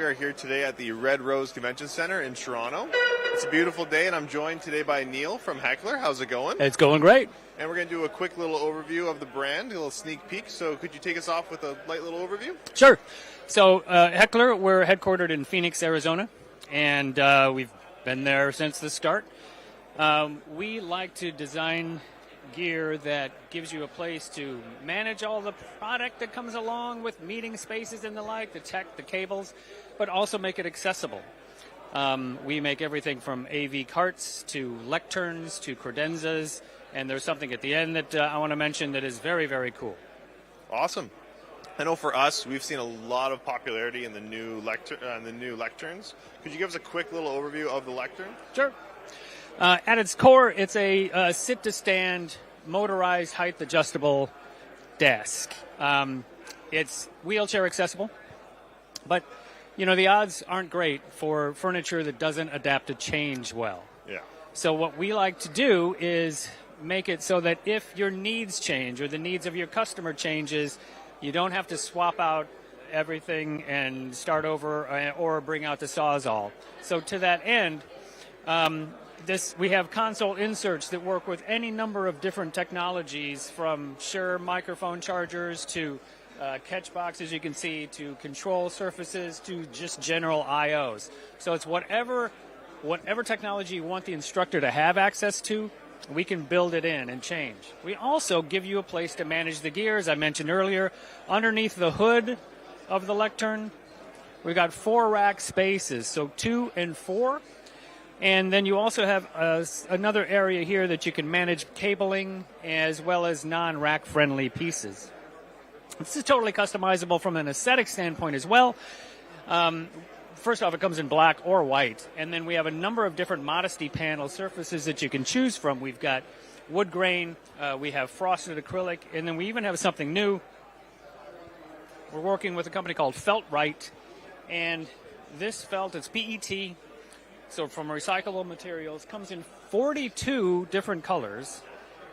We are here today at the Red Rose Convention Center in Toronto. It's a beautiful day, and I'm joined today by Neal from Heckler. How's it going? It's going great. And we're going to do a quick little overview of the brand, a little sneak peek. So could you take us off with a light little overview? Sure. So Heckler, we're headquartered in Phoenix, Arizona, and we've been there since the start. We like to design gear that gives you a place to manage all the product that comes along with meeting spaces and the like, the tech, the cables, but also make it accessible. We make everything from AV carts to lecterns to credenzas, and there's something at the end that I want to mention that is very, very cool. Awesome. I know for us, we've seen a lot of popularity in the new lecterns. Could you give us a quick little overview of the lectern? Sure. At its core, it's a sit-to-stand, motorized, height-adjustable desk. It's wheelchair accessible, but the odds aren't great for furniture that doesn't adapt to change well. Yeah. So what we like to do is make it so that if your needs change or the needs of your customer changes, you don't have to swap out everything and start over or bring out the Sawzall. So to that end, we have console inserts that work with any number of different technologies, from Shure microphone chargers to catch boxes, you can see, to control surfaces to just general IOs. So it's whatever technology you want the instructor to have access to, we can build it in and change. We also give you a place to manage the gear, as I mentioned earlier. Underneath the hood of the lectern, we've got 4 rack spaces, so 2 and 4. And then you also have another area here that you can manage cabling as well as non-rack friendly pieces. This is totally customizable from an aesthetic standpoint as well. First off, it comes in black or white. And then we have a number of different modesty panel surfaces that you can choose from. We've got wood grain, we have frosted acrylic, and then we even have something new. We're working with a company called Feltrite, and this felt, it's PET, so from recyclable materials, comes in 42 different colors,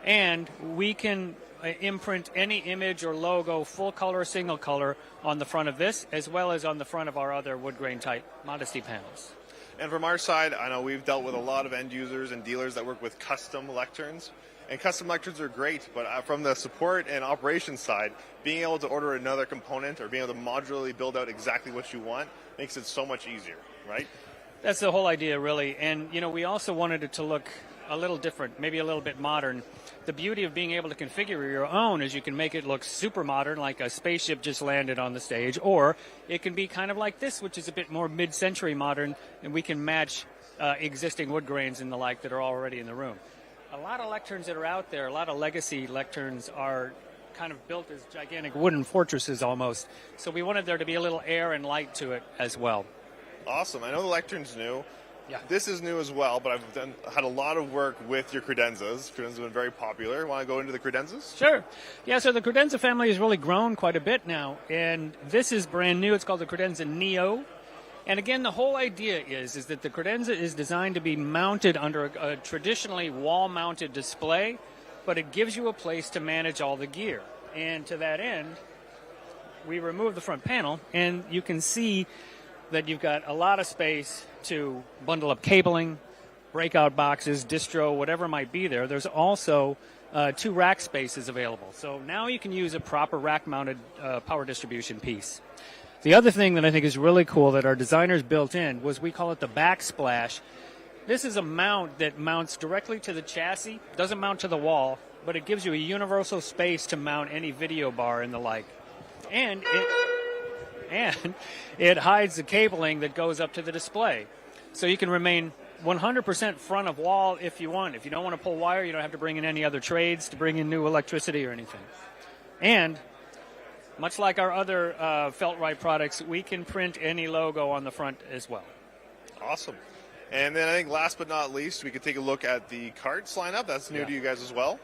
and we can imprint any image or logo, full color, single color, on the front of this, as well as on the front of our other wood grain type modesty panels. And from our side, I know we've dealt with a lot of end users and dealers that work with custom lecterns. And custom lecterns are great, but from the support and operations side, being able to order another component or being able to modularly build out exactly what you want makes it so much easier, right? That's the whole idea, really. And, we also wanted it to look a little different, maybe a little bit modern. The beauty of being able to configure your own is you can make it look super modern, like a spaceship just landed on the stage, or it can be kind of like this, which is a bit more mid-century modern, and we can match existing wood grains and the like that are already in the room. A lot of lecterns that are out there, a lot of legacy lecterns are kind of built as gigantic wooden fortresses almost. So we wanted there to be a little air and light to it as well. Awesome. I know the lectern's new. Yeah. This is new as well, but I've had a lot of work with your credenzas. Credenzas have been very popular. Want to go into the credenzas? Sure. Yeah, so the credenza family has really grown quite a bit now, and this is brand new. It's called the Credenza Neo. And again, the whole idea is that the credenza is designed to be mounted under a traditionally wall-mounted display, but it gives you a place to manage all the gear. And to that end, we remove the front panel, and you can see that you've got a lot of space to bundle up cabling, breakout boxes, distro, whatever might be there. There's also 2 rack spaces available. So now you can use a proper rack-mounted power distribution piece. The other thing that I think is really cool that our designers built in was, we call it the backsplash. This is a mount that mounts directly to the chassis, doesn't mount to the wall, but it gives you a universal space to mount any video bar and the like. And it hides the cabling that goes up to the display. So you can remain 100% front of wall if you want. If you don't want to pull wire, you don't have to bring in any other trades to bring in new electricity or anything. And much like our other Feltrite products, we can print any logo on the front as well. Awesome. And then I think last but not least, we could take a look at the carts lineup. That's new to you guys as well.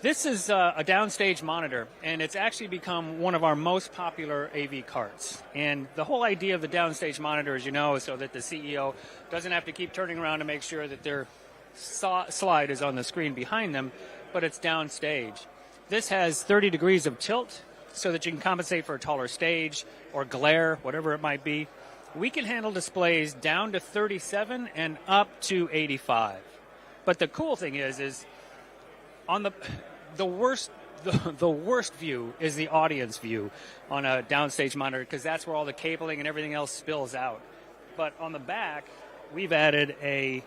This is a downstage monitor, and it's actually become one of our most popular AV carts. And the whole idea of the downstage monitor, as you know, is so that the CEO doesn't have to keep turning around to make sure that their slide is on the screen behind them, but it's downstage. This has 30 degrees of tilt so that you can compensate for a taller stage or glare, whatever it might be. we can handle displays down to 37 and up to 85. But the cool thing is on the worst the worst view is the audience view on a downstage monitor, because that's where all the cabling and everything else spills out. But on the back, we've added I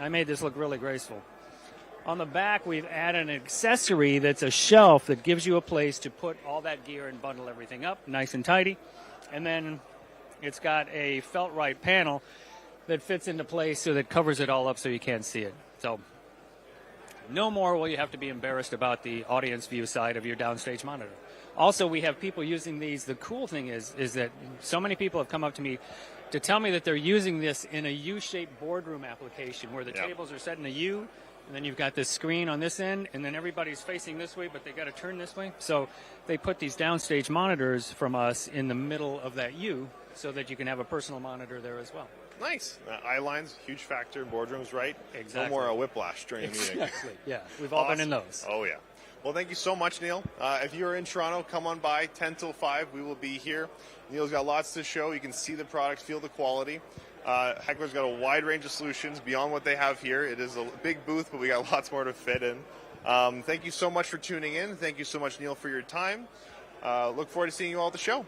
made this look really graceful. On the back, we've added an accessory that's a shelf that gives you a place to put all that gear and bundle everything up nice and tidy. And then it's got a felt-right panel that fits into place so that covers it all up so you can't see it. So no more will you have to be embarrassed about the audience view side of your downstage monitor. Also, we have people using these. The cool thing is that so many people have come up to me to tell me that they're using this in a U-shaped boardroom application where the tables are set in a U, and then you've got this screen on this end, and then everybody's facing this way, but they got to turn this way. So they put these downstage monitors from us in the middle of that U so that you can have a personal monitor there as well. Nice. Eye lines, huge factor in boardrooms, right? Exactly. No more whiplash during a meeting. Exactly. Yeah, we've all been in those. Oh, yeah. Well, thank you so much, Neal. If you're in Toronto, come on by 10 till 5. We will be here. Neal's got lots to show. You can see the products, feel the quality. Heckler's got a wide range of solutions beyond what they have here. It is a big booth, but we got lots more to fit in. Thank you so much for tuning in. Thank you so much, Neal, for your time. Look forward to seeing you all at the show.